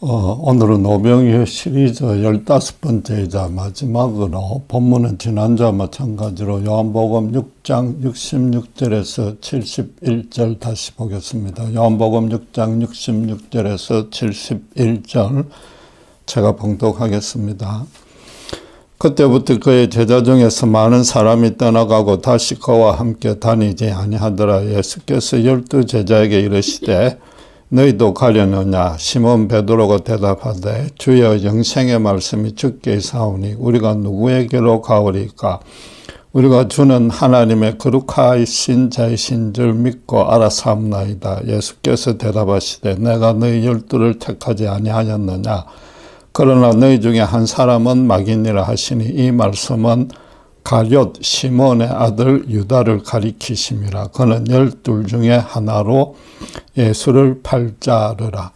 오늘은 오병이어 시리즈 15번째이자 마지막으로 본문은 지난주와 마찬가지로 요한복음 6장 66절에서 71절 다시 보겠습니다. 요한복음 6장 66절에서 71절 제가 봉독하겠습니다. 그때부터 그의 제자 중에서 많은 사람이 떠나가고 다시 그와 함께 다니지 아니하더라. 예수께서 12 제자에게 이르시되 너희도 가려느냐? 시몬 베드로가 대답하되 주여 영생의 말씀이 주께 있사오니 우리가 누구에게로 가오리까? 우리가 주는 하나님의 거룩하신 자이신 줄 믿고 알아사옵나이다. 예수께서 대답하시되 내가 너희 12를 택하지 아니하였느냐? 그러나 너희 중에 한 사람은 마귀니라 하시니 이 말씀은 가룟 시몬의 아들 유다를 가리키심이라. 그는 12 중에 하나로 예수를 팔 자르라.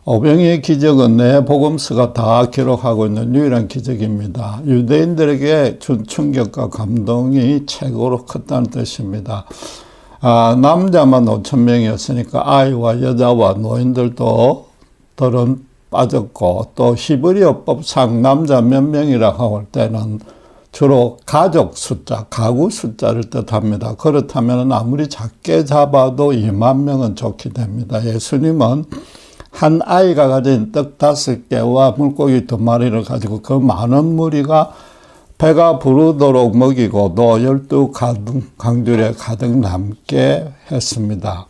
오병이의 기적은 내 복음서가 다 기록하고 있는 유일한 기적입니다. 유대인들에게 준 충격과 감동이 최고로 컸다는 뜻입니다. 남자만 5,000명이었으니까 아이와 여자와 노인들도 들은 빠졌고, 또 히브리어법상 남자 몇 명이라고 할 때는 주로 가족 숫자, 가구 숫자를 뜻합니다. 그렇다면 아무리 작게 잡아도 2만 명은 좋게 됩니다. 예수님은 한 아이가 가진 떡 5개와 물고기 2마리를 가지고 그 많은 무리가 배가 부르도록 먹이고 또 12 강줄에 가득 남게 했습니다.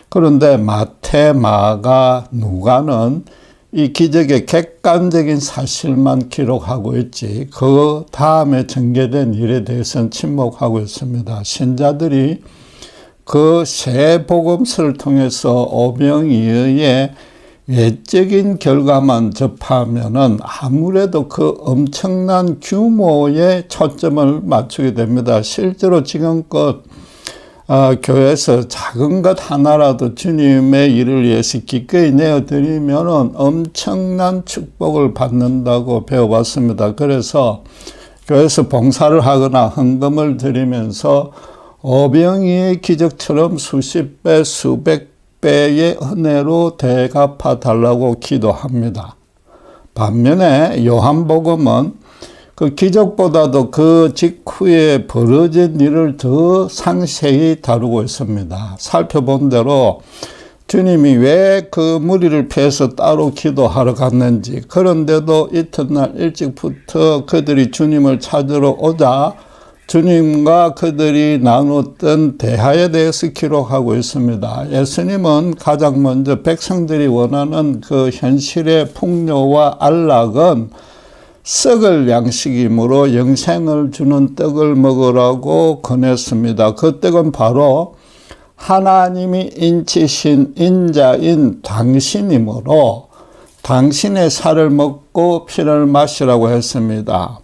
그런데 마태, 마가, 누가는 이 기적의 객관적인 사실만 기록하고 있지 그 다음에 전개된 일에 대해서는 침묵하고 있습니다. 신자들이 그 새 복음서를 통해서 오병이어의 외적인 결과만 접하면은 아무래도 그 엄청난 규모의 초점을 맞추게 됩니다. 실제로 지금껏 교회에서 작은 것 하나라도 주님의 일을 위해서 기꺼이 내어드리면 엄청난 축복을 받는다고 배워봤습니다. 그래서 교회에서 봉사를 하거나 헌금을 드리면서 오병이의 기적처럼 수십 배, 수백 배의 은혜로 대갚아 달라고 기도합니다. 반면에 요한복음은 그 기적보다도 그 직후에 벌어진 일을 더 상세히 다루고 있습니다. 살펴본 대로 주님이 왜 그 무리를 피해서 따로 기도하러 갔는지, 그런데도 이튿날 일찍부터 그들이 주님을 찾으러 오자 주님과 그들이 나눴던 대화에 대해서 기록하고 있습니다. 예수님은 가장 먼저 백성들이 원하는 그 현실의 풍요와 안락은 썩을 양식이므로 영생을 주는 떡을 먹으라고 권했습니다. 그 떡은 바로 하나님이 인치신 인자인 당신이므로 당신의 살을 먹고 피를 마시라고 했습니다.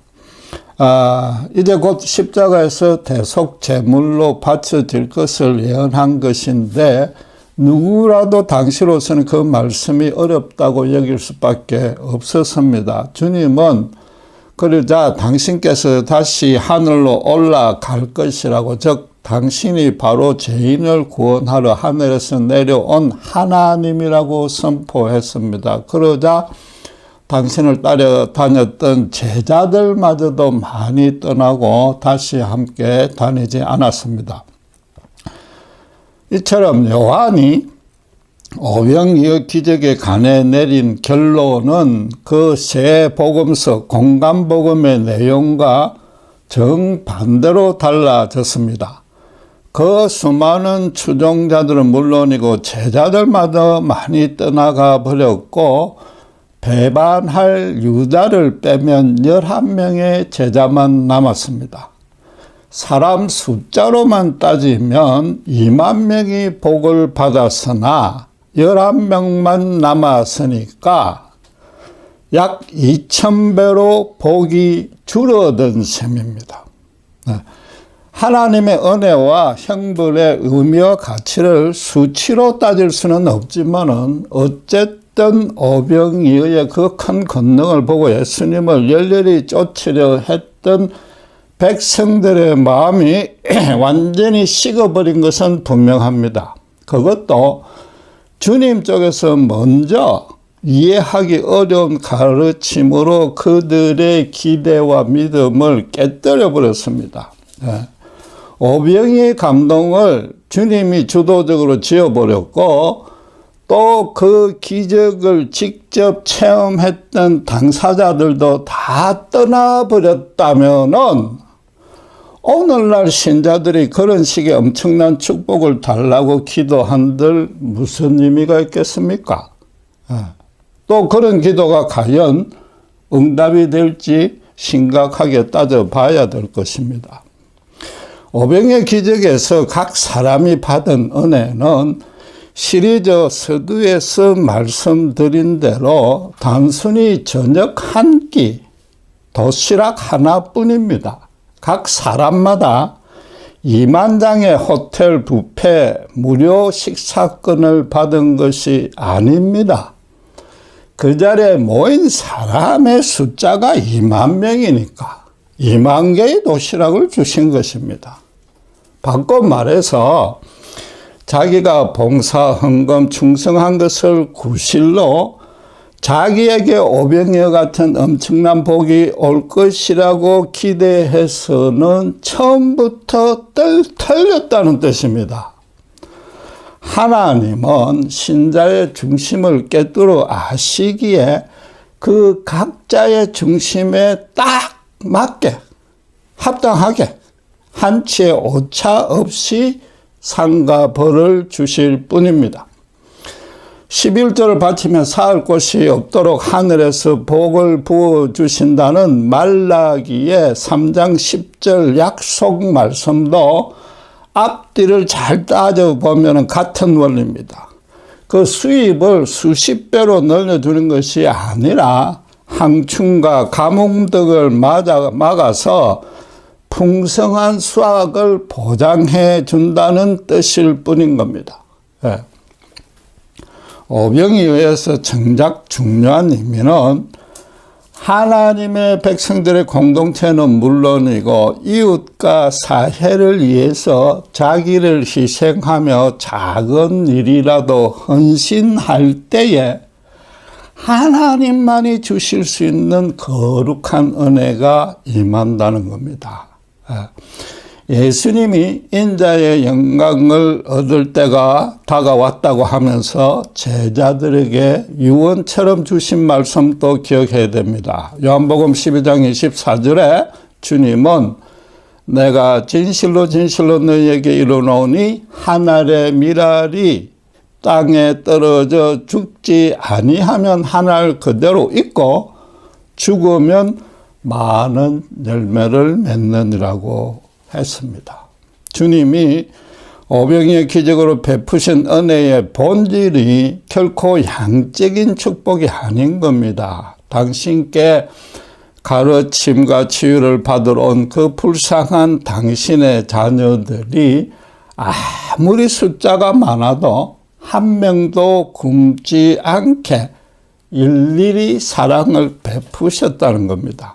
이제 곧 십자가에서 대속 제물로 바쳐질 것을 예언한 것인데 누구라도 당시로서는 그 말씀이 어렵다고 여길 수밖에 없었습니다. 주님은 그러자 당신께서 다시 하늘로 올라갈 것이라고, 즉 당신이 바로 죄인을 구원하러 하늘에서 내려온 하나님이라고 선포했습니다. 그러자 당신을 따라다녔던 제자들마저도 많이 떠나고 다시 함께 다니지 않았습니다. 이처럼 요한이 오병이어 기적에 관해 내린 결론은 그 새 복음서 공간복음의 내용과 정반대로 달라졌습니다. 그 수많은 추종자들은 물론이고 제자들마다 많이 떠나가 버렸고, 배반할 유다를 빼면 11명의 제자만 남았습니다. 사람 숫자로만 따지면 2만 명이 복을 받았으나 11명만 남았으니까 약 2,000배로 복이 줄어든 셈입니다. 하나님의 은혜와 형벌의 의미와 가치를 수치로 따질 수는 없지만은 어쨌든 오병이어의 그 큰 권능을 보고 예수님을 열렬히 쫓으려 했던 백성들의 마음이 완전히 식어버린 것은 분명합니다. 그것도 주님 쪽에서 먼저 이해하기 어려운 가르침으로 그들의 기대와 믿음을 깨뜨려 버렸습니다. 오병이의 감동을 주님이 주도적으로 지어버렸고 또 그 기적을 직접 체험했던 당사자들도 다 떠나버렸다면은 오늘날 신자들이 그런 식의 엄청난 축복을 달라고 기도한들 무슨 의미가 있겠습니까? 또 그런 기도가 과연 응답이 될지 심각하게 따져봐야 될 것입니다. 오병이의 기적에서 각 사람이 받은 은혜는 시리즈 서두에서 말씀드린 대로 단순히 저녁 한 끼, 도시락 하나뿐입니다. 각 사람마다 2만 장의 호텔 뷔페 무료 식사권을 받은 것이 아닙니다. 그 자리에 모인 사람의 숫자가 2만 명이니까 2만 개의 도시락을 주신 것입니다. 바꿔 말해서 자기가 봉사, 헌금, 충성한 것을 구실로 자기에게 오병이와 같은 엄청난 복이 올 것이라고 기대해서는 처음부터 틀렸다는 뜻입니다. 하나님은 신자의 중심을 깨뜨려 아시기에 그 각자의 중심에 딱 맞게 합당하게 한치의 오차 없이 상과 벌을 주실 뿐입니다. 11조를 바치면 쌓을 곳이 없도록 하늘에서 복을 부어주신다는 말라기의 3장 10절 약속 말씀도 앞뒤를 잘 따져보면 같은 원리입니다. 그 수입을 수십 배로 늘려주는 것이 아니라 항충과 가뭄등을 막아서 풍성한 수확을 보장해 준다는 뜻일 뿐인 겁니다. 오병이어에 의해서 정작 중요한 의미는 하나님의 백성들의 공동체는 물론이고 이웃과 사회를 위해서 자기를 희생하며 작은 일이라도 헌신할 때에 하나님만이 주실 수 있는 거룩한 은혜가 임한다는 겁니다. 예수님이 인자의 영광을 얻을 때가 다가왔다고 하면서 제자들에게 유언처럼 주신 말씀도 기억해야 됩니다. 요한복음 12장 24절에 주님은 내가 진실로 진실로 너희에게 이르노니 한 알의 밀알이 땅에 떨어져 죽지 아니하면 한 알 그대로 있고 죽으면 많은 열매를 맺느니라고 했습니다. 주님이 오병이의 기적으로 베푸신 은혜의 본질이 결코 양적인 축복이 아닌 겁니다. 당신께 가르침과 치유를 받으러 온 그 불쌍한 당신의 자녀들이 아무리 숫자가 많아도 한 명도 굶지 않게 일일이 사랑을 베푸셨다는 겁니다.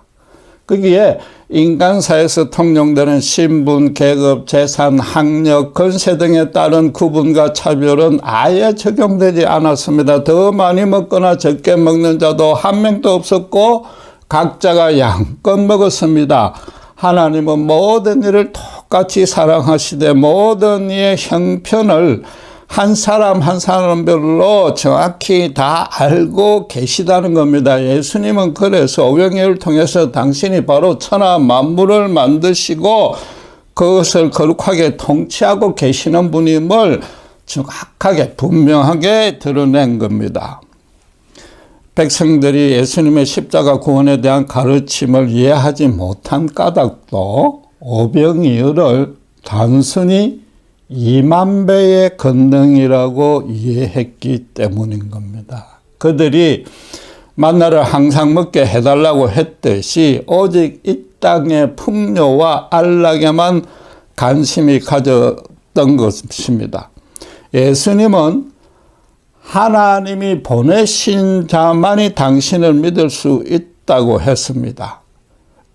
거기에 인간사에서 통용되는 신분, 계급, 재산, 학력, 건세 등에 따른 구분과 차별은 아예 적용되지 않았습니다. 더 많이 먹거나 적게 먹는 자도 한 명도 없었고 각자가 양껏 먹었습니다. 하나님은 모든 이를 똑같이 사랑하시되 모든 이의 형편을 한 사람 한 사람별로 정확히 다 알고 계시다는 겁니다. 예수님은 그래서 오병이어를 통해서 당신이 바로 천하 만물을 만드시고 그것을 거룩하게 통치하고 계시는 분임을 정확하게 분명하게 드러낸 겁니다. 백성들이 예수님의 십자가 구원에 대한 가르침을 이해하지 못한 까닭도 오병이어를 단순히 2만 배의 권능이라고 이해했기 때문인 겁니다. 그들이 만나를 항상 먹게 해달라고 했듯이 오직 이 땅의 풍요와 안락에만 관심이 가졌던 것입니다. 예수님은 하나님이 보내신 자만이 당신을 믿을 수 있다고 했습니다.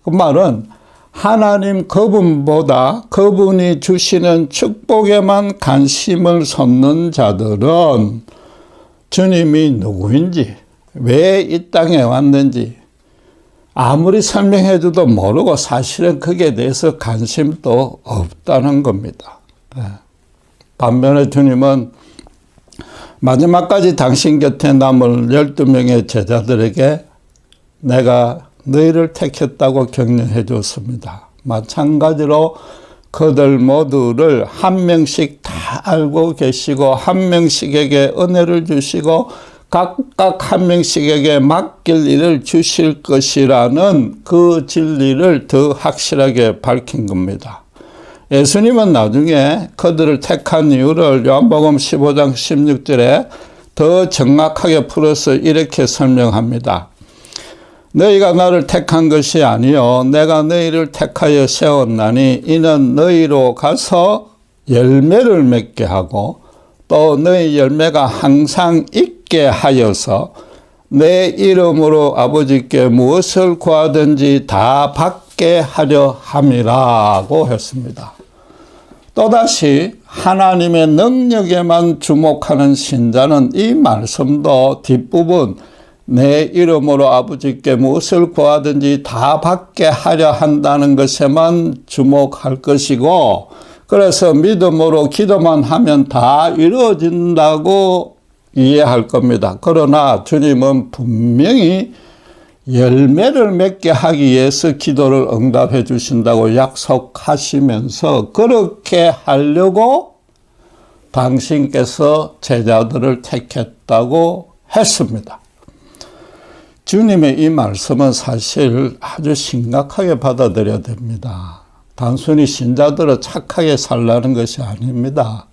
그 말은 하나님 그분보다 그분이 주시는 축복에만 관심을 쏟는 자들은 주님이 누구인지, 왜 이 땅에 왔는지 아무리 설명해 줘도 모르고 사실은 거기에 대해서 관심도 없다는 겁니다. 반면에 주님은 마지막까지 당신 곁에 남을 12명의 제자들에게 내가 너희를 택했다고 격려해 줬습니다. 마찬가지로 그들 모두를 한 명씩 다 알고 계시고 한 명씩에게 은혜를 주시고 각각 한 명씩에게 맡길 일을 주실 것이라는 그 진리를 더 확실하게 밝힌 겁니다. 예수님은 나중에 그들을 택한 이유를 요한복음 15장 16절에 더 정확하게 풀어서 이렇게 설명합니다. 너희가 나를 택한 것이 아니요 내가 너희를 택하여 세웠나니 이는 너희로 가서 열매를 맺게 하고 또 너희 열매가 항상 있게 하여서 내 이름으로 아버지께 무엇을 구하든지 다 받게 하려 함이라고 했습니다. 또다시 하나님의 능력에만 주목하는 신자는 이 말씀도 뒷부분 내 이름으로 아버지께 무엇을 구하든지 다 받게 하려 한다는 것에만 주목할 것이고 그래서 믿음으로 기도만 하면 다 이루어진다고 이해할 겁니다. 그러나 주님은 분명히 열매를 맺게 하기 위해서 기도를 응답해 주신다고 약속하시면서 그렇게 하려고 당신께서 제자들을 택했다고 했습니다. 주님의 이 말씀은 사실 아주 심각하게 받아들여야 됩니다. 단순히 신자들은 착하게 살라는 것이 아닙니다.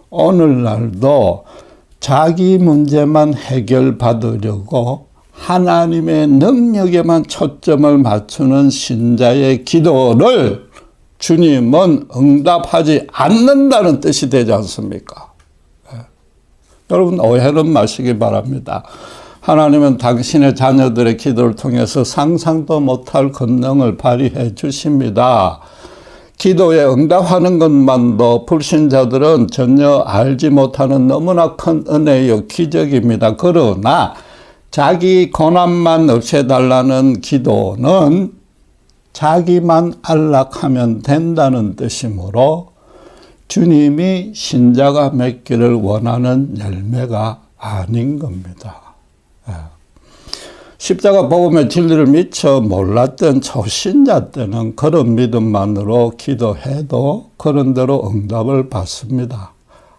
오늘날도 자기 문제만 해결받으려고 하나님의 능력에만 초점을 맞추는 신자의 기도를 주님은 응답하지 않는다는 뜻이 되지 않습니까? 여러분 오해는 마시기 바랍니다. 하나님은 당신의 자녀들의 기도를 통해서 상상도 못할 권능을 발휘해 주십니다. 기도에 응답하는 것만도 불신자들은 전혀 알지 못하는 너무나 큰 은혜요 기적입니다. 그러나 자기 고난만 없애달라는 기도는 자기만 안락하면 된다는 뜻이므로 주님이 신자가 맺기를 원하는 열매가 아닌 겁니다. 십자가 복음의 진리를 미처 몰랐던 초신자 때는 그런 믿음만으로 기도해도 그런 대로 응답을 받습니다.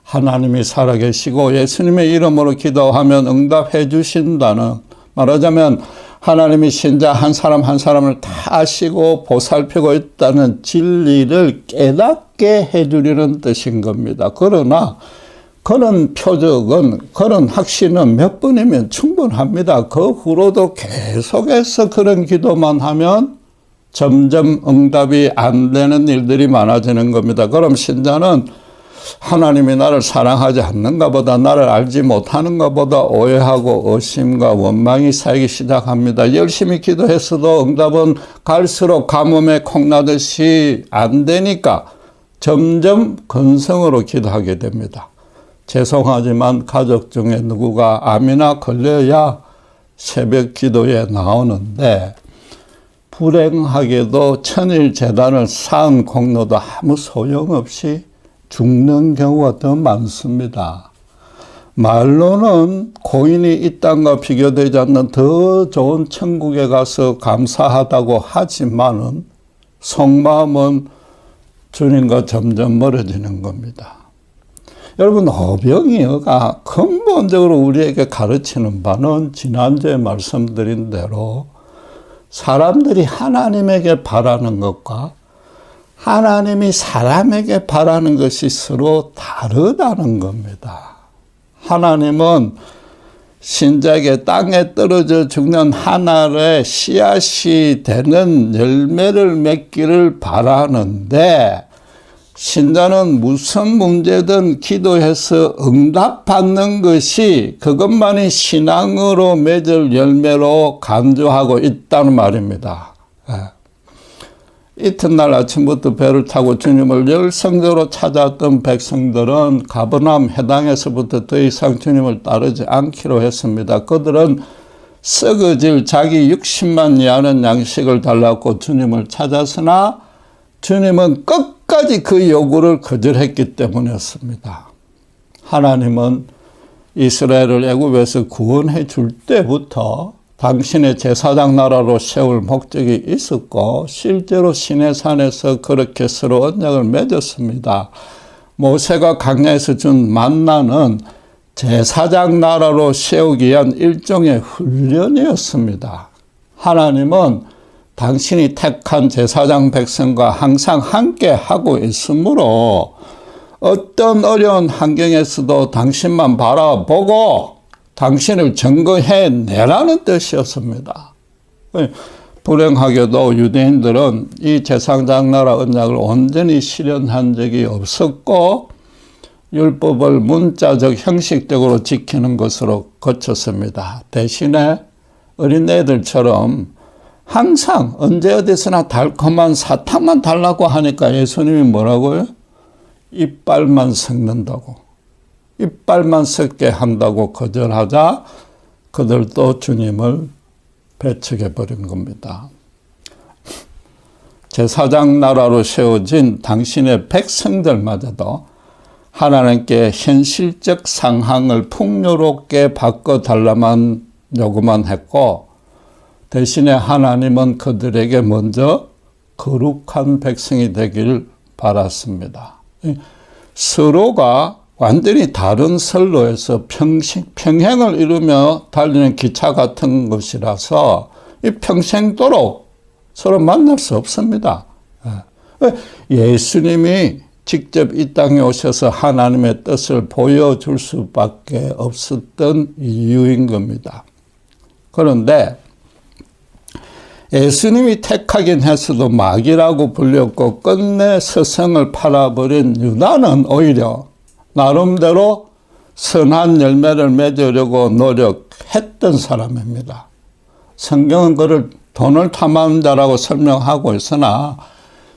하나님이 살아계시고 예수님의 이름으로 기도하면 응답해 주신다는, 말하자면 하나님이 신자 한 사람 한 사람을 다 아시고 보살피고 있다는 진리를 깨닫게 해주려는 뜻인 겁니다. 그러나 그런 표적은, 그런 확신은 몇 번이면 충분합니다. 그 후로도 계속해서 그런 기도만 하면 점점 응답이 안 되는 일들이 많아지는 겁니다. 그럼 신자는 하나님이 나를 사랑하지 않는가 보다, 나를 알지 못하는가 보다 오해하고 의심과 원망이 쌓이기 시작합니다. 열심히 기도했어도 응답은 갈수록 가뭄에 콩나듯이 안 되니까 점점 근성으로 기도하게 됩니다. 죄송하지만 가족 중에 누구가 암이나 걸려야 새벽 기도에 나오는데 불행하게도 천일재단을 쌓은 공로도 아무 소용없이 죽는 경우가 더 많습니다. 말로는 고인이 이 땅과 비교되지 않는 더 좋은 천국에 가서 감사하다고 하지만은 속마음은 주님과 점점 멀어지는 겁니다. 여러분, 오병이어가 근본적으로 우리에게 가르치는 바는 지난주에 말씀드린 대로 사람들이 하나님에게 바라는 것과 하나님이 사람에게 바라는 것이 서로 다르다는 겁니다. 하나님은 신자에게 땅에 떨어져 죽는 한 알의 씨앗이 되는 열매를 맺기를 바라는데 신자는 무슨 문제든 기도해서 응답받는 것이 그것만이 신앙으로 맺을 열매로 간주하고 있다는 말입니다. 이튿날 아침부터 배를 타고 주님을 열성적으로 찾아왔던 백성들은 가버나움 해당에서부터 더 이상 주님을 따르지 않기로 했습니다. 그들은 썩어질 자기 60만 이하는 양식을 달라고 주님을 찾았으나 주님은 끝까지 그 요구를 거절했기 때문이었습니다. 하나님은 이스라엘을 애굽에서 구원해 줄 때부터 당신의 제사장 나라로 세울 목적이 있었고 실제로 시내산에서 그렇게 서로 언약을 맺었습니다. 모세가 광야에서 준 만나는 제사장 나라로 세우기 위한 일종의 훈련이었습니다. 하나님은 당신이 택한 제사장 백성과 항상 함께 하고 있으므로 어떤 어려운 환경에서도 당신만 바라보고 당신을 증거해 내라는 뜻이었습니다. 불행하게도 유대인들은 이 제사장 나라 언약을 온전히 실현한 적이 없었고 율법을 문자적 형식적으로 지키는 것으로 거쳤습니다. 대신에 어린애들처럼 항상 언제 어디서나 달콤한 사탕만 달라고 하니까 예수님이 뭐라고요? 이빨만 섞는다고. 이빨만 섞게 한다고 거절하자 그들도 주님을 배척해버린 겁니다. 제사장 나라로 세워진 당신의 백성들마저도 하나님께 현실적 상황을 풍요롭게 바꿔달라만 요구만 했고 대신에 하나님은 그들에게 먼저 거룩한 백성이 되길 바랐습니다. 서로가 완전히 다른 선로에서 평행을 이루며 달리는 기차 같은 것이라서 평생도록 서로 만날 수 없습니다. 예수님이 직접 이 땅에 오셔서 하나님의 뜻을 보여줄 수밖에 없었던 이유인 겁니다. 그런데 예수님이 택하긴 했어도 마귀라고 불렸고 끝내 스승을 팔아버린 유다는 오히려 나름대로 선한 열매를 맺으려고 노력했던 사람입니다. 성경은 그를 돈을 탐한 자라고 설명하고 있으나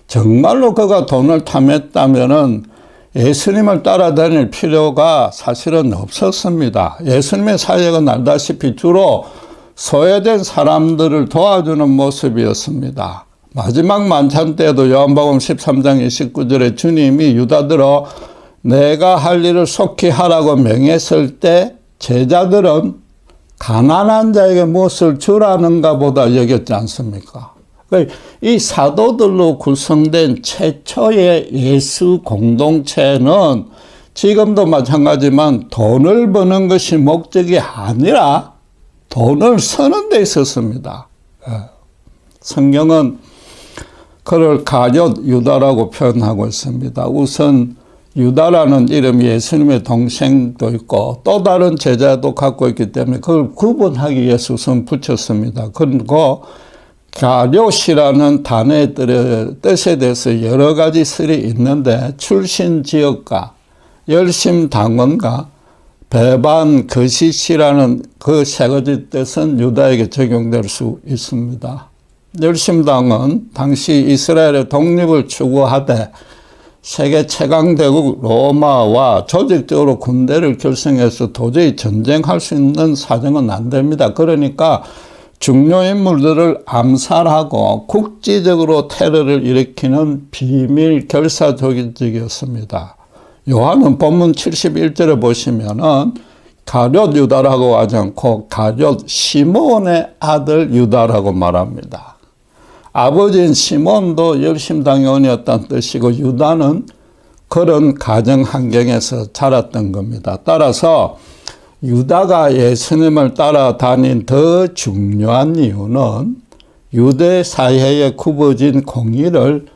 정말로 그가 돈을 탐했다면은 예수님을 따라다닐 필요가 사실은 없었습니다. 예수님의 사역은 알다시피 주로 소외된 사람들을 도와주는 모습이었습니다. 마지막 만찬 때도 요한복음 13장 29절에 주님이 유다들어 내가 할 일을 속히 하라고 명했을 때 제자들은 가난한 자에게 무엇을 주라는가 보다 여겼지 않습니까? 이 사도들로 구성된 최초의 예수 공동체는 지금도 마찬가지지만 돈을 버는 것이 목적이 아니라 돈을 쓰는 데 있었습니다. 성경은 그를 가룟 유다라고 표현하고 있습니다. 우선 유다라는 이름이 예수님의 동생도 있고 또 다른 제자도 갖고 있기 때문에 그걸 구분하기 위해서 우선 붙였습니다. 그리고 가룟이라는 단어의 뜻에 대해서 여러 가지 설이 있는데 출신 지역과 열심 당원과 배반 거시시라는 그 세 가지 뜻은 유다에게 적용될 수 있습니다. 열심당은 당시 이스라엘의 독립을 추구하되 세계 최강대국 로마와 조직적으로 군대를 결성해서 도저히 전쟁할 수 있는 사정은 안 됩니다. 그러니까 중요 인물들을 암살하고 국지적으로 테러를 일으키는 비밀 결사 조직이었습니다. 요한은 본문 71절에 보시면은 가룟 유다라고 하지 않고 가룟 시몬의 아들 유다라고 말합니다. 아버지인 시몬도 열심당원이었다는 뜻이고 유다는 그런 가정 환경에서 자랐던 겁니다. 따라서 유다가 예수님을 따라다닌 더 중요한 이유는 유대 사회에 굽어진 공의를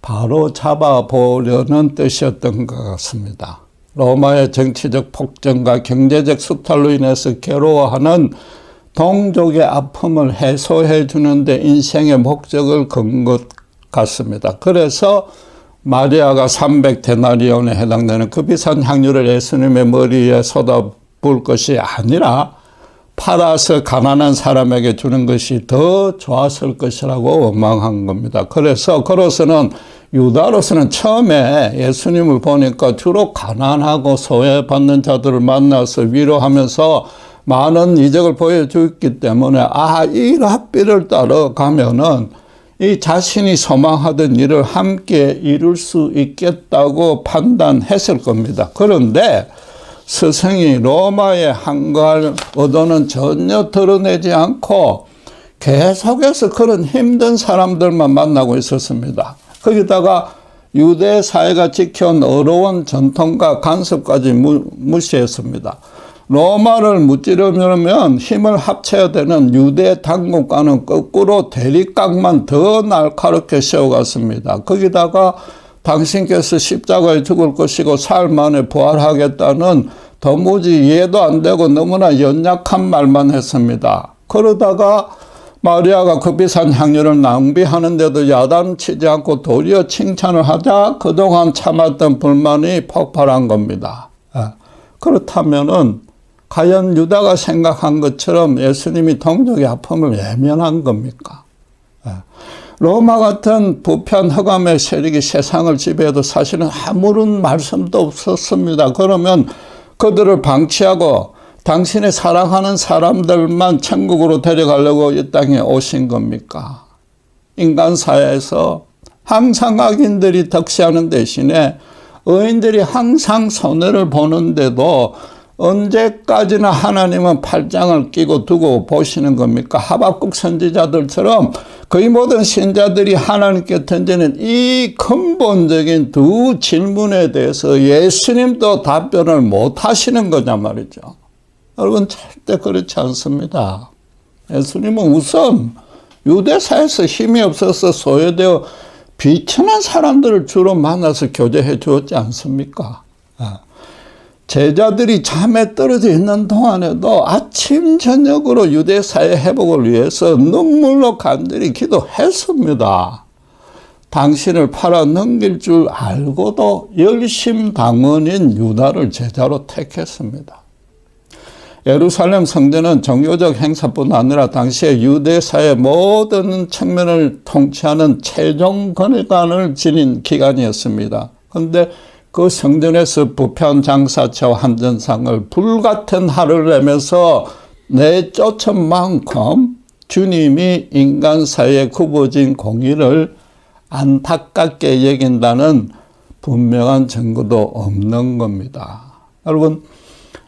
바로 잡아보려는 뜻이었던 것 같습니다. 로마의 정치적 폭정과 경제적 수탈로 인해서 괴로워하는 동족의 아픔을 해소해 주는데 인생의 목적을 건 것 같습니다. 그래서 마리아가 300데나리온에 해당되는 그 비싼 향유를 예수님의 머리에 쏟아부을 것이 아니라 팔아서 가난한 사람에게 주는 것이 더 좋았을 것이라고 원망한 겁니다. 그래서 그로서는 유다로서는 처음에 예수님을 보니까 주로 가난하고 소외받는 자들을 만나서 위로하면서 많은 이적을 보여주었기 때문에 이 랍비를 따라가면은 이 자신이 소망하던 일을 함께 이룰 수 있겠다고 판단했을 겁니다. 그런데 스승이 로마에 항거할 의도는 전혀 드러내지 않고 계속해서 그런 힘든 사람들만 만나고 있었습니다. 거기다가 유대 사회가 지켜온 어려운 전통과 간섭까지 무시했습니다. 로마를 무찌르려면 힘을 합쳐야 되는 유대 당국과는 거꾸로 대립각만 더 날카롭게 세워갔습니다. 거기다가 당신께서 십자가에 죽을 것이고 사흘 만에 부활하겠다는 도무지 이해도 안 되고 너무나 연약한 말만 했습니다. 그러다가 마리아가 그 비싼 향유를 낭비하는데도 야단치지 않고 도리어 칭찬을 하자 그동안 참았던 불만이 폭발한 겁니다. 그렇다면은 과연 유다가 생각한 것처럼 예수님이 동족의 아픔을 외면한 겁니까? 로마 같은 부패한 허감의 세력이 세상을 지배해도 사실은 아무런 말씀도 없었습니다. 그러면 그들을 방치하고 당신의 사랑하는 사람들만 천국으로 데려가려고 이 땅에 오신 겁니까? 인간 사회에서 항상 악인들이 득세하는 대신에 의인들이 항상 손해를 보는데도 언제까지나 하나님은 팔짱을 끼고 두고 보시는 겁니까? 하박국 선지자들처럼 거의 모든 신자들이 하나님께 던지는 이 근본적인 두 질문에 대해서 예수님도 답변을 못 하시는 거냐 말이죠. 여러분 절대 그렇지 않습니다. 예수님은 우선 유대사에서 힘이 없어서 소외되어 비천한 사람들을 주로 만나서 교제해 주었지 않습니까? 제자들이 잠에 떨어져 있는 동안에도 아침 저녁으로 유대사의 회복을 위해서 눈물로 간절히 기도했습니다. 당신을 팔아 넘길 줄 알고도 열심당원인 유다를 제자로 택했습니다. 예루살렘 성전은 종교적 행사뿐 아니라 당시의 유대사의 모든 측면을 통치하는 최종 권위관을 지닌 기관이었습니다. 그런데 그 성전에서 부패한 장사처와 한전상을 불같은 화를 내면서 내쫓은 만큼 주님이 인간 사이에 굽어진 공의를 안타깝게 여긴다는 분명한 증거도 없는 겁니다. 여러분,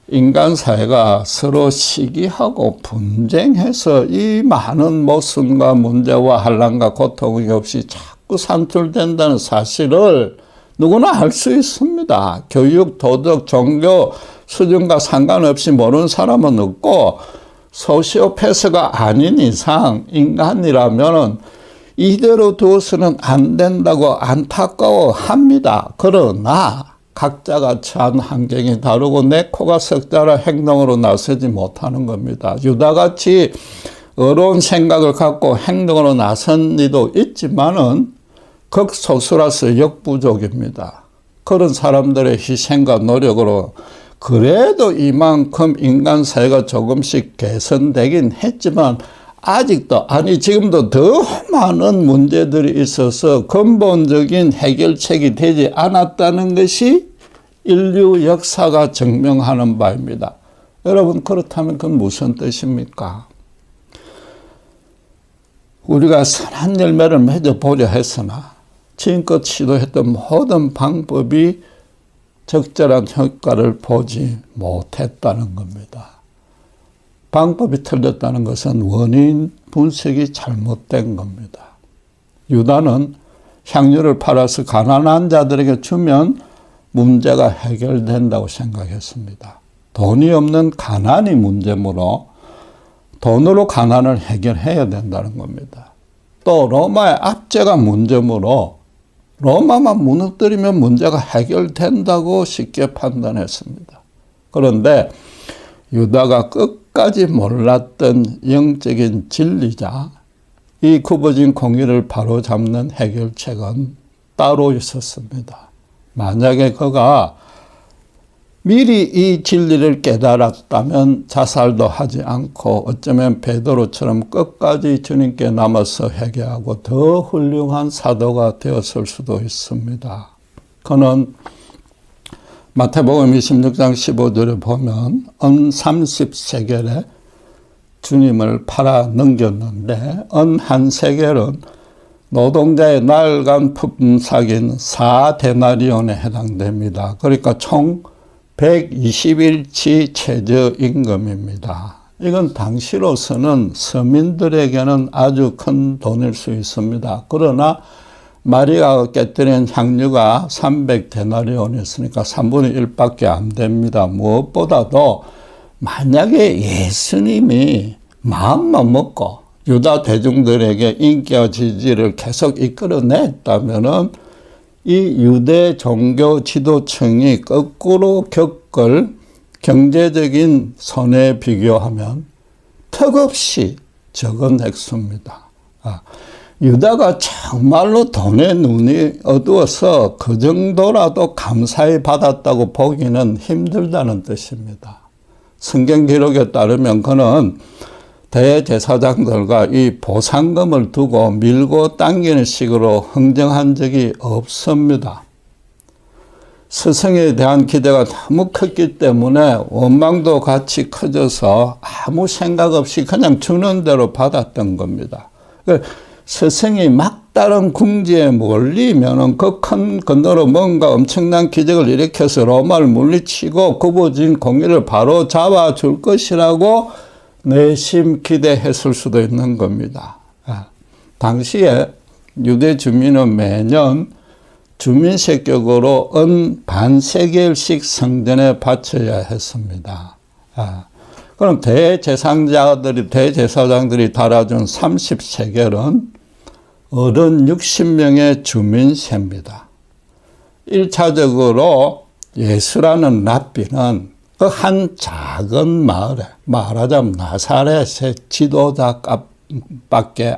인간 사회가 서로 시기하고 분쟁해서 이 많은 모순과 문제와 환난과 고통이 없이 자꾸 산출된다는 사실을 누구나 알 수 있습니다. 교육, 도덕, 종교 수준과 상관없이 모르는 사람은 없고 소시오패스가 아닌 이상 인간이라면 이대로 두어서는 안 된다고 안타까워합니다. 그러나 각자가 처한 환경이 다르고 내 코가 석자라 행동으로 나서지 못하는 겁니다. 유다같이 어려운 생각을 갖고 행동으로 나선 이도 있지만은 극소수라서 역부족입니다. 그런 사람들의 희생과 노력으로 그래도 이만큼 인간 사회가 조금씩 개선되긴 했지만 아직도 지금도 더 많은 문제들이 있어서 근본적인 해결책이 되지 않았다는 것이 인류 역사가 증명하는 바입니다. 여러분 그렇다면 그건 무슨 뜻입니까? 우리가 선한 열매를 맺어보려 했으나 지금껏 시도했던 모든 방법이 적절한 효과를 보지 못했다는 겁니다. 방법이 틀렸다는 것은 원인 분석이 잘못된 겁니다. 유다는 향유를 팔아서 가난한 자들에게 주면 문제가 해결된다고 생각했습니다. 돈이 없는 가난이 문제므로 돈으로 가난을 해결해야 된다는 겁니다. 또 로마의 압제가 문제므로 로마만 무너뜨리면 문제가 해결된다고 쉽게 판단했습니다. 그런데 유다가 끝까지 몰랐던 영적인 진리자, 이 굽어진 공의를 바로잡는 해결책은 따로 있었습니다. 만약에 그가 미리 이 진리를 깨달았다면 자살도 하지 않고 어쩌면 베드로처럼 끝까지 주님께 남아서 회개하고 더 훌륭한 사도가 되었을 수도 있습니다. 그는 마태복음 26장 15절에 보면 은 30세겔에 주님을 팔아 넘겼는데 은 한 세겔은 노동자의 나흘간 품삯인 4데나리온에 해당됩니다. 그러니까 총 120일치 최저임금입니다. 이건 당시로서는 서민들에게는 아주 큰 돈일 수 있습니다. 그러나 마리아가 깨뜨린 향유가 300데나리온이었으니까 3분의 1밖에 안 됩니다. 무엇보다도 만약에 예수님이 마음만 먹고 유다 대중들에게 인기와 지지를 계속 이끌어냈다면은 이 유대 종교 지도층이 거꾸로 겪을 경제적인 손해에 비교하면 턱없이 적은 액수입니다. 유다가 정말로 돈에 눈이 어두워서 그 정도라도 감사히 받았다고 보기는 힘들다는 뜻입니다. 성경 기록에 따르면 그는 대제사장들과 이 보상금을 두고 밀고 당기는 식으로 흥정한 적이 없습니다. 스승에 대한 기대가 너무 컸기 때문에 원망도 같이 커져서 아무 생각 없이 그냥 주는 대로 받았던 겁니다. 스승이 막다른 궁지에 몰리면은 그 큰 건너로 뭔가 엄청난 기적을 일으켜서 로마를 물리치고 굽어진 공의를 바로 잡아줄 것이라고 내심 기대했을 수도 있는 겁니다. 당시에 유대 주민은 매년 주민세격으로 은 반세겔씩 성전에 바쳐야 했습니다. 그럼 대제사장들이 달아준 30세겔은 어른 60명의 주민세입니다. 1차적으로 예수라는 랍비는 그 한 작은 마을에, 말하자면 나사렛의 지도자값밖에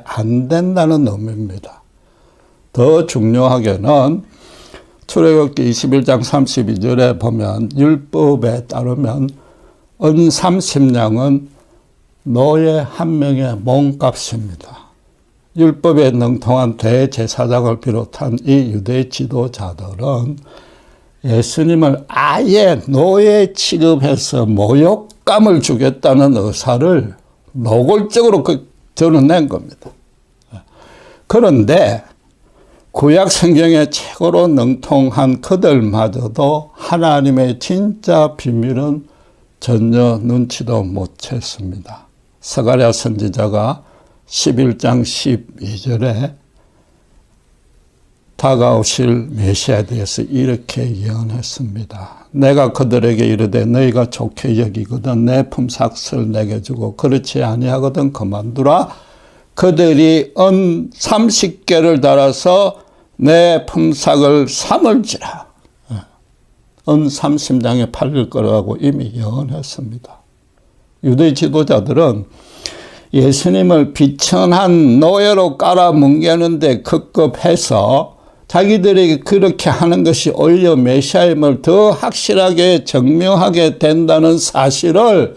안 된다는 의미입니다. 더 중요하게는 출애굽기 21장 32절에 보면 율법에 따르면 은 30냥은 노예 한 명의 몸값입니다. 율법에 능통한 대제사장을 비롯한 이 유대 지도자들은 예수님을 아예 노예 취급해서 모욕감을 주겠다는 의사를 노골적으로 드러낸 겁니다. 그런데 구약 성경의 최고로 능통한 그들마저도 하나님의 진짜 비밀은 전혀 눈치도 못 챘습니다. 스가랴 선지자가 11장 12절에 다가오실 메시아에 대해서 이렇게 예언했습니다. 내가 그들에게 이르되 너희가 좋게 여기거든 내 품삯을 내게 주고 그렇지 아니하거든 그만두라. 그들이 은 30개를 달아서 내 품삯을 삼을지라. 은 30냥에 팔릴 거라고 이미 예언했습니다. 유대 지도자들은 예수님을 비천한 노예로 깔아뭉개는데 급급해서 자기들에게 그렇게 하는 것이 오히려 메시아임을 더 확실하게 증명하게 된다는 사실을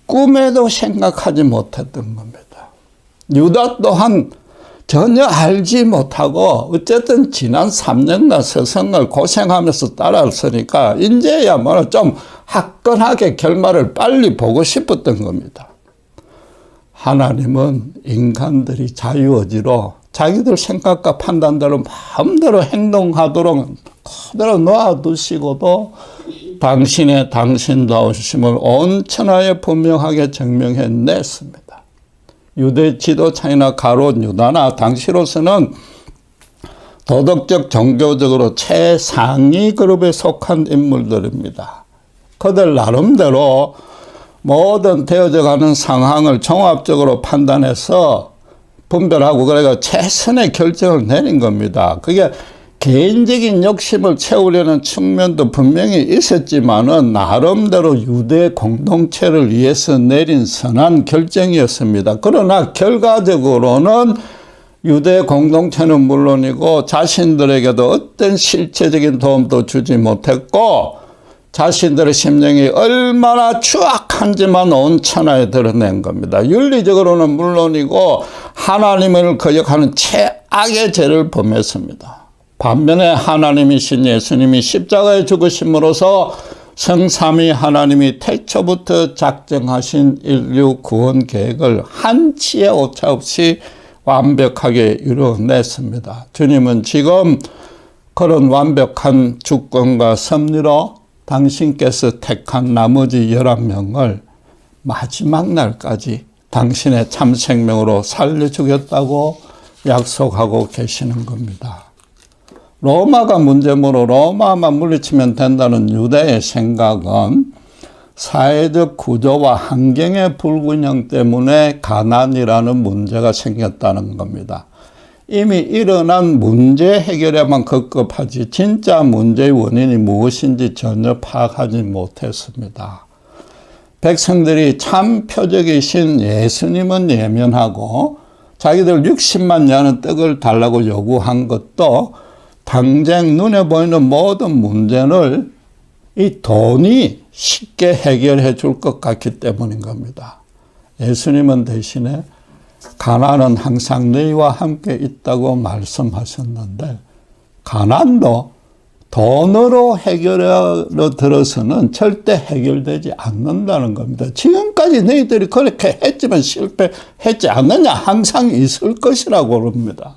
꿈에도 생각하지 못했던 겁니다. 유다 또한 전혀 알지 못하고 어쨌든 지난 3년간 스승을 고생하면서 따라왔으니까 이제야말로 좀 화끈하게 결말을 빨리 보고 싶었던 겁니다. 하나님은 인간들이 자유의지로 자기들 생각과 판단대로 마음대로 행동하도록 그대로 놓아두시고도 당신의 당신다우심을 온 천하에 분명하게 증명해냈습니다. 유대 지도자나 가롯 유다나 당시로서는 도덕적 종교적으로 최상위 그룹에 속한 인물들입니다. 그들 나름대로 모든 되어져 가는 상황을 종합적으로 판단해서 분별하고 그래가 최선의 결정을 내린 겁니다. 그게 개인적인 욕심을 채우려는 측면도 분명히 있었지만은 나름대로 유대 공동체를 위해서 내린 선한 결정이었습니다. 그러나 결과적으로는 유대 공동체는 물론이고 자신들에게도 어떤 실체적인 도움도 주지 못했고 자신들의 심령이 얼마나 추악한지만 온 천하에 드러낸 겁니다. 윤리적으로는 물론이고 하나님을 거역하는 최악의 죄를 범했습니다. 반면에 하나님이신 예수님이 십자가에 죽으심으로써 성삼위 하나님이 태초부터 작정하신 인류 구원 계획을 한치의 오차 없이 완벽하게 이루어냈습니다. 주님은 지금 그런 완벽한 주권과 섭리로 당신께서 택한 나머지 11명을 마지막 날까지 당신의 참 생명으로 살려주겠다고 약속하고 계시는 겁니다. 로마가 문제므로 로마만 물리치면 된다는 유대의 생각은 사회적 구조와 환경의 불균형 때문에 가난이라는 문제가 생겼다는 겁니다. 이미 일어난 문제 해결에만 급급하지 진짜 문제의 원인이 무엇인지 전혀 파악하지 못했습니다. 백성들이 참 표적이신 예수님은 예면하고 자기들 60만 년의 떡을 달라고 요구한 것도 당장 눈에 보이는 모든 문제를 이 돈이 쉽게 해결해 줄 것 같기 때문인 겁니다. 예수님은 대신에 가난은 항상 너희와 함께 있다고 말씀하셨는데 가난도 돈으로 해결하러 들어서는 절대 해결되지 않는다는 겁니다. 지금까지 너희들이 그렇게 했지만 실패했지 않느냐 항상 있을 것이라고 그럽니다.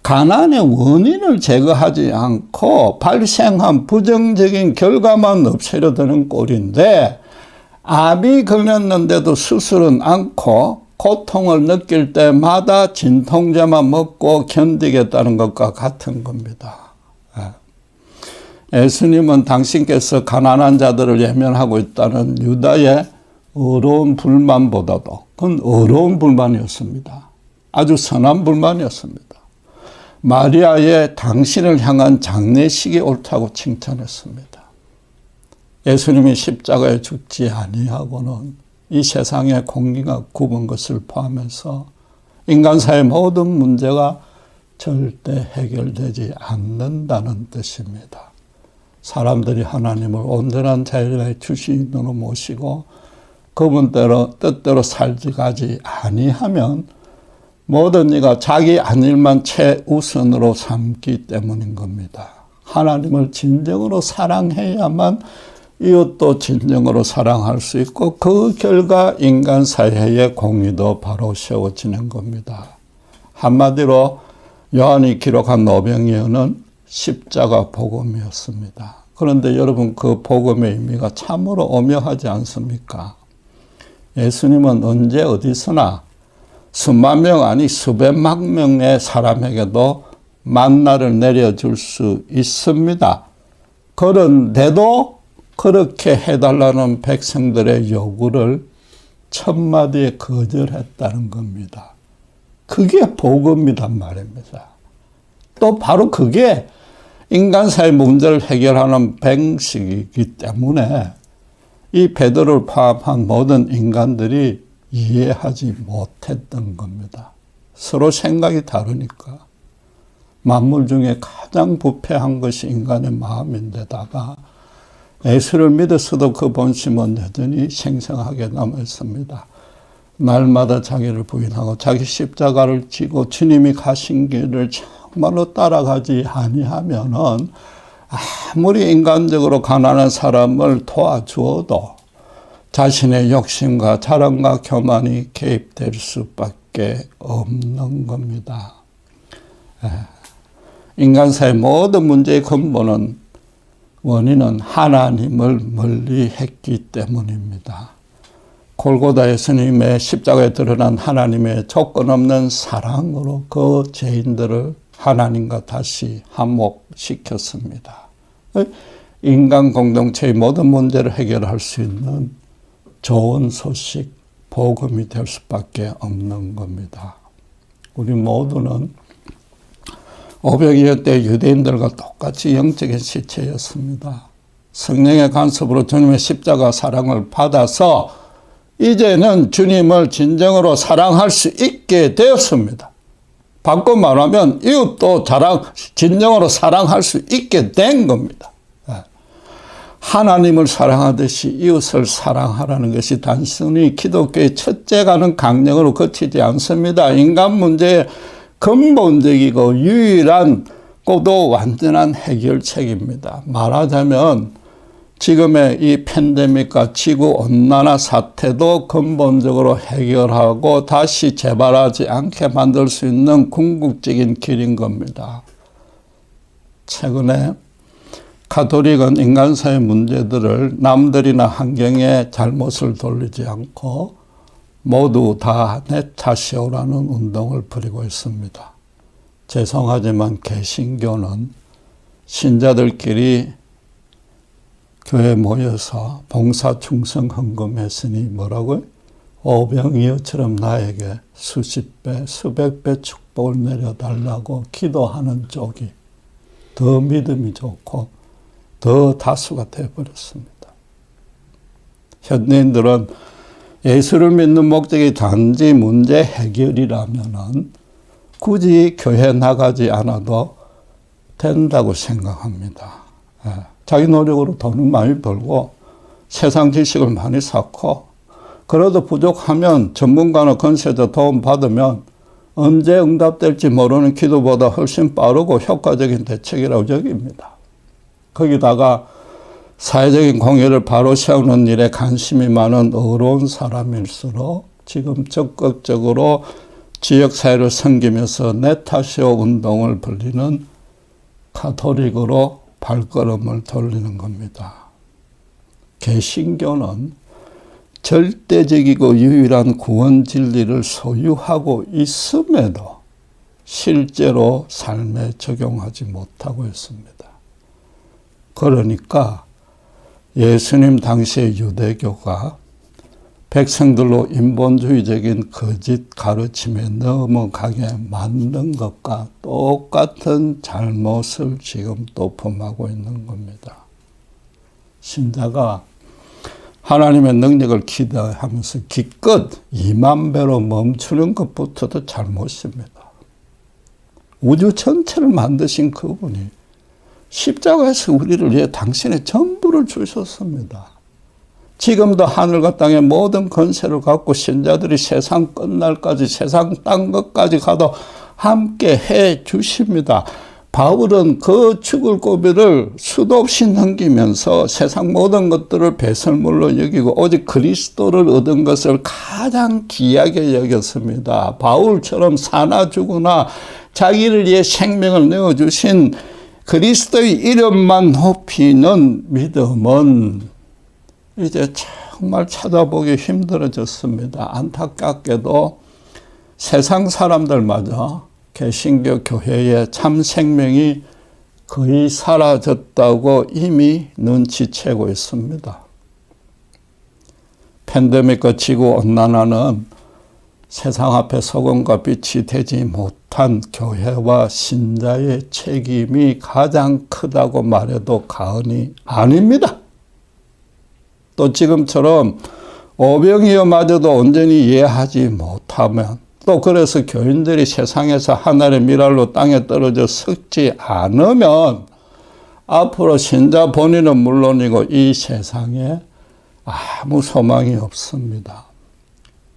가난의 원인을 제거하지 않고 발생한 부정적인 결과만 없애려 드는 꼴인데 암이 걸렸는데도 수술은 않고 고통을 느낄 때마다 진통제만 먹고 견디겠다는 것과 같은 겁니다. 예수님은 당신께서 가난한 자들을 예면하고 있다는 유다의 어려운 불만보다도 그건 어려운 불만이었습니다. 아주 선한 불만이었습니다. 마리아의 당신을 향한 장례식이 옳다고 칭찬했습니다. 예수님이 십자가에 죽지 아니하고는 이 세상의 공기가 굽은 것을 포함해서 인간사의 모든 문제가 절대 해결되지 않는다는 뜻입니다. 사람들이 하나님을 온전한 자유의 주시인으로 모시고 그분 뜻대로 살지가지 아니하면 모든 이가 자기 안일만 최우선으로 삼기 때문인 겁니다. 하나님을 진정으로 사랑해야만 이웃도 진정으로 사랑할 수 있고 그 결과 인간 사회의 공의도 바로 세워지는 겁니다. 한마디로 요한이 기록한 오병이어는 십자가 복음이었습니다. 그런데 여러분 그 복음의 의미가 참으로 오묘하지 않습니까? 예수님은 언제 어디서나 수만 명 아니 수백만 명의 사람에게도 만나를 내려줄 수 있습니다. 그런데도 그렇게 해달라는 백성들의 요구를 첫마디에 거절했다는 겁니다. 그게 복음이란 말입니다. 또 바로 그게 인간사의 문제를 해결하는 방식이기 때문에 이 베드로를 포함한 모든 인간들이 이해하지 못했던 겁니다. 서로 생각이 다르니까. 만물 중에 가장 부패한 것이 인간의 마음인데다가 예수를 믿었어도 그 본심은 여전히 생생하게 남아있습니다. 날마다 자기를 부인하고 자기 십자가를 지고 주님이 가신 길을 정말로 따라가지 아니하면은 아무리 인간적으로 가난한 사람을 도와주어도 자신의 욕심과 자랑과 교만이 개입될 수밖에 없는 겁니다. 인간사의 모든 문제의 근본은 원인은 하나님을 멀리했기 때문입니다. 골고다 예수님의 십자가에 드러난 하나님의 조건 없는 사랑으로 그 죄인들을 하나님과 다시 화목시켰습니다. 인간 공동체의 모든 문제를 해결할 수 있는 좋은 소식, 복음이 될 수밖에 없는 겁니다. 우리 모두는 오병이어 때 유대인들과 똑같이 영적인 시체였습니다. 성령의 간섭으로 주님의 십자가 사랑을 받아서 이제는 주님을 진정으로 사랑할 수 있게 되었습니다. 바꿔 말하면 이웃도 진정으로 사랑할 수 있게 된 겁니다. 하나님을 사랑하듯이 이웃을 사랑하라는 것이 단순히 기독교의 첫째 가는 강령으로 그치지 않습니다. 인간 문제의 근본적이고 유일한 또 완전한 해결책입니다. 말하자면 지금의 이 팬데믹과 지구온난화 사태도 근본적으로 해결하고 다시 재발하지 않게 만들 수 있는 궁극적인 길인 겁니다. 최근에 가톨릭은 인간사의 문제들을 남들이나 환경에 잘못을 돌리지 않고 모두 다 내 탓이오라는 운동을 벌이고 있습니다. 죄송하지만 개신교는 신자들끼리 교회에 모여서 봉사 충성 헌금했으니 뭐라고요? 오병이어처럼 나에게 수십 배, 수백 배 축복을 내려달라고 기도하는 쪽이 더 믿음이 좋고 더 다수가 되어버렸습니다. 현대인들은 예수를 믿는 목적이 단지 문제 해결이라면은 굳이 교회 나가지 않아도 된다고 생각합니다. 자기 노력으로 돈을 많이 벌고 세상 지식을 많이 쌓고 그래도 부족하면 전문가나 권세자 도움 받으면 언제 응답될지 모르는 기도보다 훨씬 빠르고 효과적인 대책이라고 여깁니다. 거기다가 사회적인 공의를 바로 세우는 일에 관심이 많은 어려운 사람일수록 지금 적극적으로 지역사회를 섬기면서 내 탓이오 운동을 벌리는 가톨릭으로 발걸음을 돌리는 겁니다. 개신교는 절대적이고 유일한 구원 진리를 소유하고 있음에도 실제로 삶에 적용하지 못하고 있습니다. 그러니까 예수님 당시의 유대교가 백성들로 인본주의적인 거짓 가르침에 넘어가게 만든 것과 똑같은 잘못을 지금 또 범하고 있는 겁니다. 신자가 하나님의 능력을 기대하면서 기껏 2만 배로 멈추는 것부터도 잘못입니다. 우주 전체를 만드신 그분이 십자가에서 우리를 위해 당신의 전부를 주셨습니다. 지금도 하늘과 땅의 모든 권세를 갖고 신자들이 세상 끝날까지 세상 딴 것까지 가도 함께 해 주십니다. 바울은 그 죽을 고비를 수도 없이 넘기면서 세상 모든 것들을 배설물로 여기고 오직 그리스도를 얻은 것을 가장 귀하게 여겼습니다. 바울처럼 사나 죽으나 자기를 위해 생명을 내어주신 그리스도의 이름만 높이는 믿음은 이제 정말 찾아보기 힘들어졌습니다. 안타깝게도 세상 사람들마저 개신교 교회의 참 생명이 거의 사라졌다고 이미 눈치채고 있습니다. 팬데믹과 지구온난화는 세상 앞에 소금과 빛이 되지 못한 교회와 신자의 책임이 가장 크다고 말해도 과언이 아닙니다. 또 지금처럼 오병이어마저도 온전히 이해하지 못하면 또 그래서 교인들이 세상에서 하늘의 미랄로 땅에 떨어져 썩지 않으면 앞으로 신자 본인은 물론이고 이 세상에 아무 소망이 없습니다.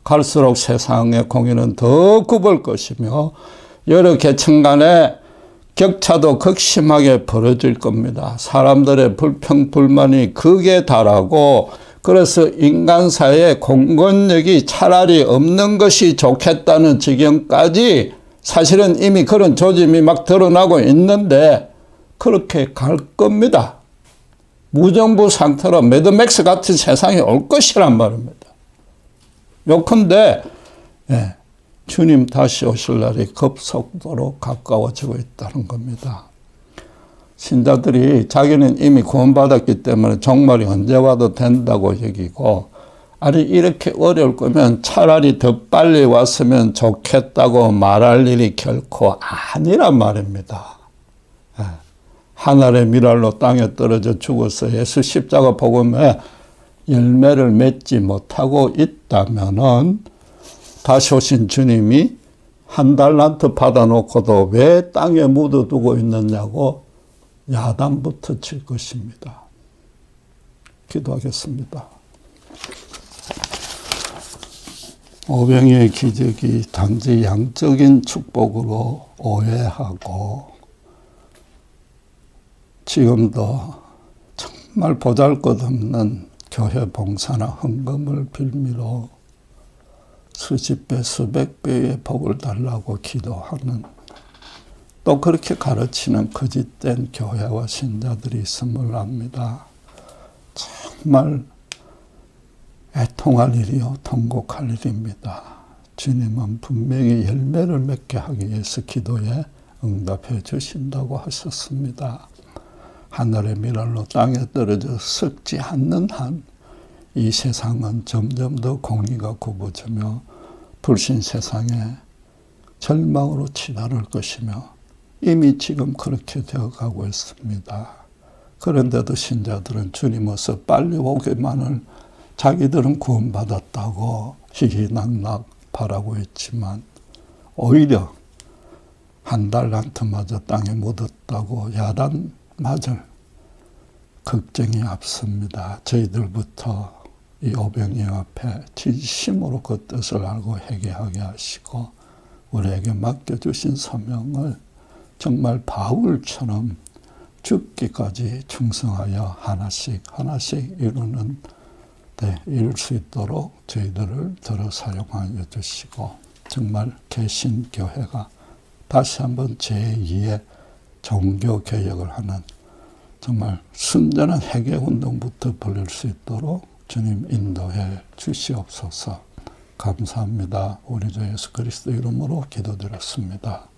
갈수록 세상의 공의는 더 굽을 것이며 여러 계층 간의 격차도 극심하게 벌어질 겁니다. 사람들의 불평, 불만이 극에 달하고 그래서 인간사회의 공권력이 차라리 없는 것이 좋겠다는 지경까지 사실은 이미 그런 조짐이 막 드러나고 있는데 그렇게 갈 겁니다. 무정부 상태로 매드맥스 같은 세상이 올 것이란 말입니다. 요컨대 주님 다시 오실 날이 급속도로 가까워지고 있다는 겁니다. 신자들이 자기는 이미 구원받았기 때문에 종말이 언제 와도 된다고 여기고 아니 이렇게 어려울 거면 차라리 더 빨리 왔으면 좋겠다고 말할 일이 결코 아니란 말입니다. 하늘의 미랄로 땅에 떨어져 죽어서 예수 십자가 복음에 열매를 맺지 못하고 있다면은 다시 오신 주님이 한 달란트 받아놓고도 왜 땅에 묻어두고 있느냐고 야단부터 칠 것입니다. 기도하겠습니다. 오병이의 기적이 단지 양적인 축복으로 오해하고 지금도 정말 보잘것없는 교회 봉사나 헌금을 빌미로 수십 배, 수백 배의 복을 달라고 기도하는, 또 그렇게 가르치는 거짓된 교회와 신자들이 있음을 압니다. 정말 애통할 일이요 통곡할 일입니다. 주님은 분명히 열매를 맺게 하기 위해서 기도에 응답해 주신다고 하셨습니다. 하늘의 밀알로 땅에 떨어져 썩지 않는 한 이 세상은 점점 더 공의가 굽어지며 불신 세상에 절망으로 치달을 것이며 이미 지금 그렇게 되어가고 있습니다. 그런데도 신자들은 주님 어서 빨리 오기만을 자기들은 구원받았다고 희희낙낙 바라고 있지만 오히려 한 달란트마저 땅에 묻었다고 야단맞을 걱정이 앞섭니다. 저희들부터 이 오병이어 앞에 진심으로 그 뜻을 알고 회개하게 하시고 우리에게 맡겨주신 사명을 정말 바울처럼 죽기까지 충성하여 하나씩 하나씩 이룰 수 있도록 저희들을 들어 사용하여 주시고 정말 개신교회가 다시 한번 제2의 종교개혁을 하는 정말 순전한 회개운동부터 벌일 수 있도록 주님 인도해 주시옵소서. 감사합니다. 우리 주 예수 그리스도 이름으로 기도드렸습니다.